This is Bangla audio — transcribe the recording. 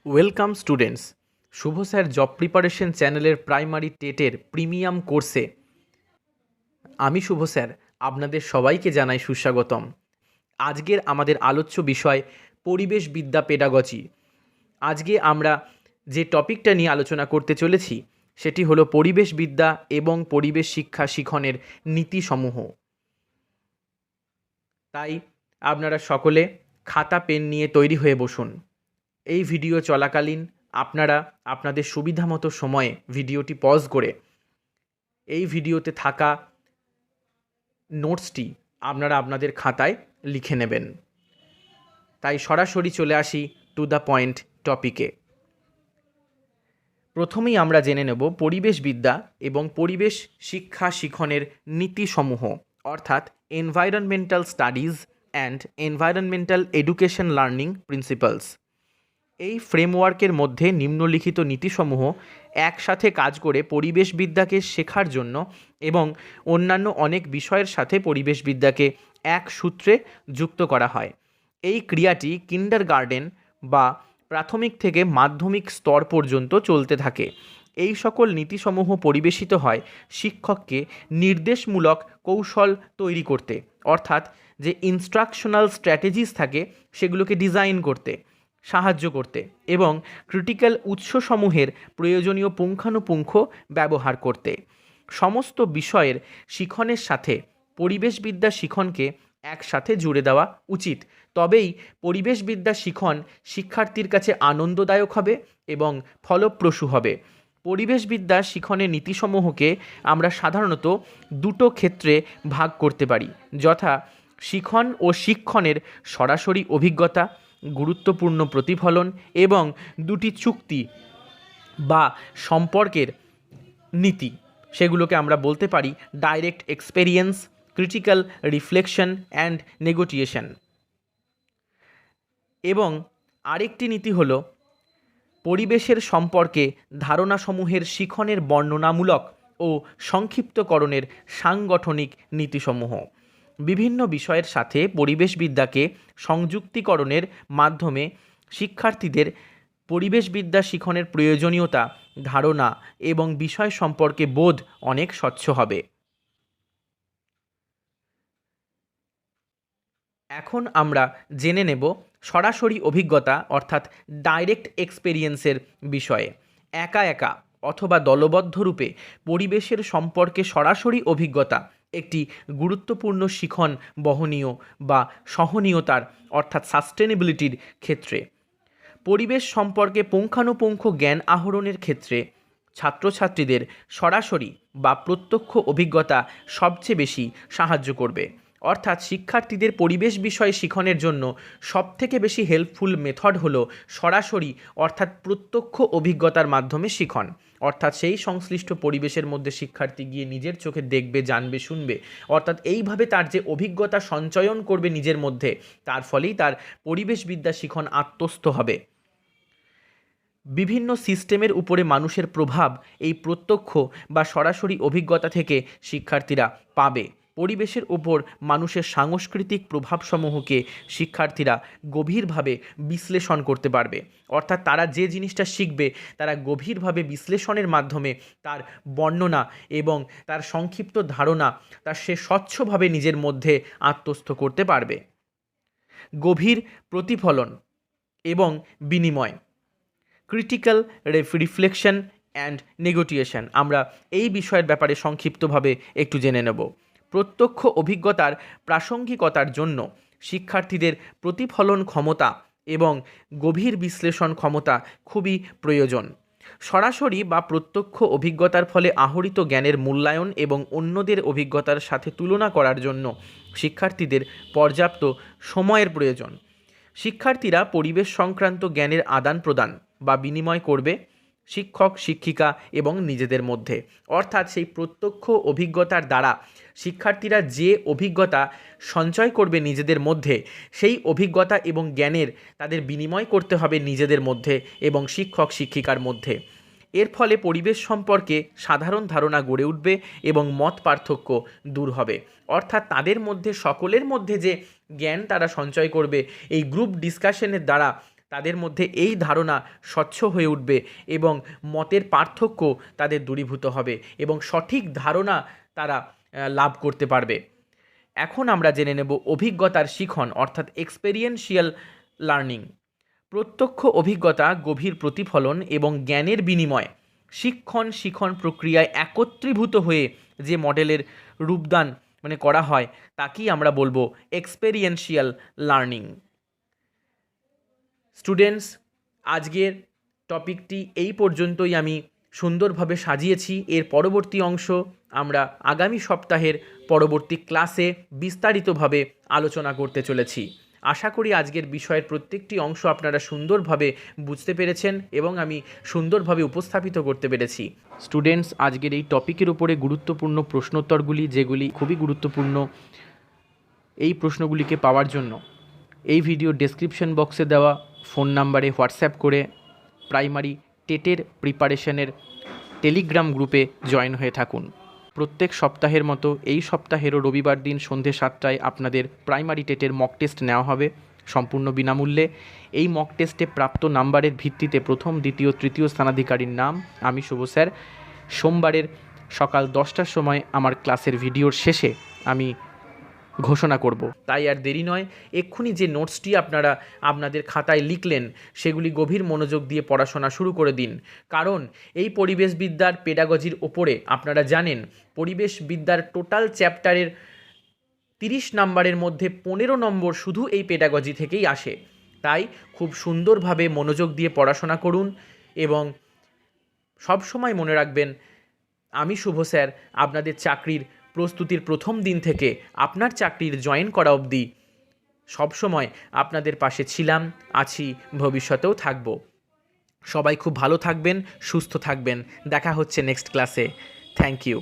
ওয়েলকাম স্টুডেন্টস, শুভ স্যার জব প্রিপারেশন চ্যানেলের প্রাইমারি টেটের প্রিমিয়াম কোর্সে আমি শুভ স্যার আপনাদের সবাইকে জানাই সুস্বাগতম। আজকের আমাদের আলোচ্য বিষয় পরিবেশবিদ্যা পেডাগজি। আজকে আমরা যে টপিকটা নিয়ে আলোচনা করতে চলেছি সেটি হলো পরিবেশবিদ্যা এবং পরিবেশ শিক্ষা শিখনের নীতিসমূহ। তাই আপনারা সকলে খাতা পেন নিয়ে তৈরি হয়ে বসুন। এই ভিডিও চলাকালীন আপনারা আপনাদের সুবিধামতো সময়ে ভিডিওটি পজ করে এই ভিডিওতে থাকা নোটসটি আপনারা আপনাদের খাতায় লিখে নেবেন। তাই সরাসরি চলে আসি টু দ্য পয়েন্ট টপিকে। প্রথমেই আমরা জেনে নেব পরিবেশবিদ্যা এবং পরিবেশ শিক্ষা শিখনের নীতিসমূহ, অর্থাৎ environmental studies and environmental education learning principles. এই ফ্রেমওয়ার্কের মধ্যে নিম্নলিখিত নীতিসমূহ একসাথে কাজ করে পরিবেশবিদ্যাকে শেখার জন্য এবং অন্যান্য অনেক বিষয়ের সাথে পরিবেশবিদ্যাকে এক সূত্রে যুক্ত করা হয়। এই ক্রিয়াটি কিন্ডারগার্টেন বা প্রাথমিক থেকে মাধ্যমিক স্তর পর্যন্ত চলতে থাকে। এই সকল নীতিসমূহ পরিবেশিত হয় শিক্ষককে নির্দেশমূলক কৌশল তৈরি করতে, অর্থাৎ যে ইনস্ট্রাকশনাল স্ট্র্যাটেজিস থাকে সেগুলোকে ডিজাইন করতে সাহায্য করতে এবং ক্রিটিক্যাল উৎসসমূহের প্রয়োজনীয় পুঙ্খানুপুঙ্খ ব্যবহার করতে। সমস্ত বিষয়ের শিখনের সাথে পরিবেশবিদ্যা শিখনকে একসাথে জুড়ে দেওয়া উচিত, তবেই পরিবেশবিদ্যা শিখন শিক্ষার্থীর কাছে আনন্দদায়ক হবে এবং ফলপ্রসূ হবে। পরিবেশবিদ্যা শিখনের নীতিসমূহকে আমরা সাধারণত দুটো ক্ষেত্রে ভাগ করতে পারি, যথা শিখন ও শিক্ষণের সরাসরি অভিজ্ঞতা, গুরুত্বপূর্ণ প্রতিফলন এবং দুটি চুক্তি বা সম্পর্কের নীতি। সেগুলোকে আমরা বলতে পারি direct experience, critical reflection and negotiation. এবং আরেকটি নীতি হল পরিবেশের সম্পর্কে ধারণাসমূহের শিখনের বর্ণনামূলক ও সংক্ষিপ্তকরণের সাংগঠনিক নীতিসমূহ। বিভিন্ন বিষয়ের সাথে পরিবেশবিদ্যাকে সংযুক্তিকরণের মাধ্যমে শিক্ষার্থীদের পরিবেশবিদ্যা শিখনের প্রয়োজনীয়তা, ধারণা এবং বিষয় সম্পর্কে বোধ অনেক স্বচ্ছ হবে। এখন আমরা জেনে নেব সরাসরি অভিজ্ঞতা অর্থাৎ ডাইরেক্ট এক্সপেরিয়েন্সের বিষয়ে। একা একা অথবা দলবদ্ধ রূপে পরিবেশের সম্পর্কে সরাসরি অভিজ্ঞতা একটি গুরুত্বপূর্ণ শিখন বহনীয় বা সহনীয়তার অর্থাৎ সাস্টেনেবিলিটির ক্ষেত্রে। পরিবেশ সম্পর্কে পুঙ্খানুপুঙ্খ জ্ঞান আহরণের ক্ষেত্রে ছাত্রছাত্রীদের সরাসরি বা প্রত্যক্ষ অভিজ্ঞতা সবচেয়ে বেশি সাহায্য করবে। অর্থাৎ শিক্ষার্থীদের পরিবেশ বিষয়ে শিখনের জন্য সবথেকে বেশি হেল্পফুল মেথড হলো সরাসরি অর্থাৎ প্রত্যক্ষ অভিজ্ঞতার মাধ্যমে শিখন। অর্থাৎ সেই সংশ্লিষ্ট পরিবেশের মধ্যে শিক্ষার্থী গিয়ে নিজের চোখে দেখবে, জানবে, শুনবে, অর্থাৎ এইভাবে তার যে অভিজ্ঞতা সঞ্চয়ন করবে নিজের মধ্যে, তার ফলেই তার পরিবেশবিদ্যা শিখন আত্মস্থ হবে। বিভিন্ন সিস্টেমের উপরে মানুষের প্রভাব এই প্রত্যক্ষ বা সরাসরি অভিজ্ঞতা থেকে শিক্ষার্থীরা পাবে। পরিবেশের উপর মানুষের সাংস্কৃতিক প্রভাবসমূহকে শিক্ষার্থীরা গভীরভাবে বিশ্লেষণ করতে পারবে। অর্থাৎ তারা যে জিনিসটা শিখবে তারা গভীরভাবে বিশ্লেষণের মাধ্যমে তার বর্ণনা এবং তার সংক্ষিপ্ত ধারণা তার সে স্বচ্ছভাবে নিজের মধ্যে আত্মস্থ করতে পারবে। গভীর প্রতিফলন এবং বিনিময়, ক্রিটিক্যাল রিফ্লেকশন অ্যান্ড নেগোটিয়েশন, আমরা এই বিষয়ের ব্যাপারে সংক্ষিপ্তভাবে একটু জেনে নেব। প্রত্যক্ষ অভিজ্ঞতার প্রাসঙ্গিকতার জন্য শিক্ষার্থীদের প্রতিফলন ক্ষমতা এবং গভীর বিশ্লেষণ ক্ষমতা খুবই প্রয়োজন। সরাসরি বা প্রত্যক্ষ অভিজ্ঞতার ফলে আহরিত জ্ঞানের মূল্যায়ন এবং অন্যদের অভিজ্ঞতার সাথে তুলনা করার জন্য শিক্ষার্থীদের পর্যাপ্ত সময়ের প্রয়োজন। শিক্ষার্থীরা পরিবেশ সংক্রান্ত জ্ঞানের আদান প্রদান বা বিনিময় করবে শিক্ষক, শিক্ষিকা এবং নিজেদের মধ্যে। অর্থাৎ সেই প্রত্যক্ষ অভিজ্ঞতার দ্বারা শিক্ষার্থীরা যে অভিজ্ঞতা সঞ্চয় করবে নিজেদের মধ্যে, সেই অভিজ্ঞতা এবং জ্ঞানের তাদের বিনিময় করতে হবে নিজেদের মধ্যে এবং শিক্ষক, শিক্ষিকার মধ্যে। এর ফলে পরিবেশ সম্পর্কে সাধারণ ধারণা গড়ে উঠবে এবং মত পার্থক্য দূর হবে। অর্থাৎ তাদের মধ্যে সকলের মধ্যে যে জ্ঞান তারা সঞ্চয় করবে এই গ্রুপ ডিসকাশনের দ্বারা তাদের মধ্যে এই ধারণা স্বচ্ছ হয়ে উঠবে এবং মতের পার্থক্য তাদের দূরীভূত হবে এবং সঠিক ধারণা তারা লাভ করতে পারবে। এখন আমরা জেনে নেব অভিজ্ঞতার শিখন অর্থাৎ এক্সপেরিয়েন্সিয়াল লার্নিং। প্রত্যক্ষ অভিজ্ঞতা, গভীর প্রতিফলন এবং জ্ঞানের বিনিময় শিখন প্রক্রিয়ায় একত্রীভূত হয়ে যে মডেলের রূপদান করা হয় তাকেই আমরা বলবো এক্সপেরিয়েন্সিয়াল লার্নিং। স্টুডেন্টস, আজকের টপিকটি এই পর্যন্তই আমি সুন্দরভাবে সাজিয়েছি। এর পরবর্তী অংশ আমরা আগামী সপ্তাহের পরবর্তী ক্লাসে বিস্তারিতভাবে আলোচনা করতে চলেছি। আশা করি আজকের বিষয়ের প্রত্যেকটি অংশ আপনারা সুন্দরভাবে বুঝতে পেরেছেন এবং আমি সুন্দরভাবে উপস্থাপিত করতে পেরেছি। স্টুডেন্টস, আজকের এই টপিকের উপরে গুরুত্বপূর্ণ প্রশ্নোত্তরগুলি, যেগুলি খুবই গুরুত্বপূর্ণ, এই প্রশ্নগুলিকে পাওয়ার জন্য এই ভিডিও ডেসক্রিপশন বক্সে দেওয়া ফোন নাম্বারে হোয়াটসঅ্যাপ করে প্রাইমারি টেটের প্রিপারেশনের টেলিগ্রাম গ্রুপে জয়েন হয়ে থাকুন। প্রত্যেক সপ্তাহের মতো এই সপ্তাহেরও রবিবার দিন সন্ধ্যে 7টায় আপনাদের প্রাইমারি টেটের মক টেস্ট নেওয়া হবে সম্পূর্ণ বিনামূল্যে। এই মক টেস্টে প্রাপ্ত নাম্বারের ভিত্তিতে প্রথম, দ্বিতীয়, তৃতীয় স্থানাধিকারীর নাম আমি শুভ স্যার সোমবারের সকাল 10টার সময় আমার ক্লাসের ভিডিওর শেষে আমি ঘোষণা করব। তাই আর দেরি নয়, এক্ষুনি যে নোটসটি আপনারা আপনাদের খাতায় লিখলেন সেগুলি গভীর মনোযোগ দিয়ে পড়াশোনা শুরু করে দিন। কারণ এই পরিবেশবিদ্যার পেডাগজির ওপরে আপনারা জানেন পরিবেশবিদ্যার টোটাল চ্যাপ্টারের 30 নম্বরের মধ্যে 15 নম্বর শুধু এই পেডাগজি থেকেই আসে। তাই খুব সুন্দরভাবে মনোযোগ দিয়ে পড়াশোনা করুন এবং সবসময় মনে রাখবেন আমি শুভ স্যার আপনাদের চাকরির প্রস্তুতির প্রথম দিন থেকে আপনার চাকরির জয়েন করা অবধি সবসময় আপনাদের পাশে ছিলাম, আছি, ভবিষ্যতেও থাকব। সবাই খুব ভালো থাকবেন, সুস্থ থাকবেন। দেখা হচ্ছে নেক্সট ক্লাসে। Thank you.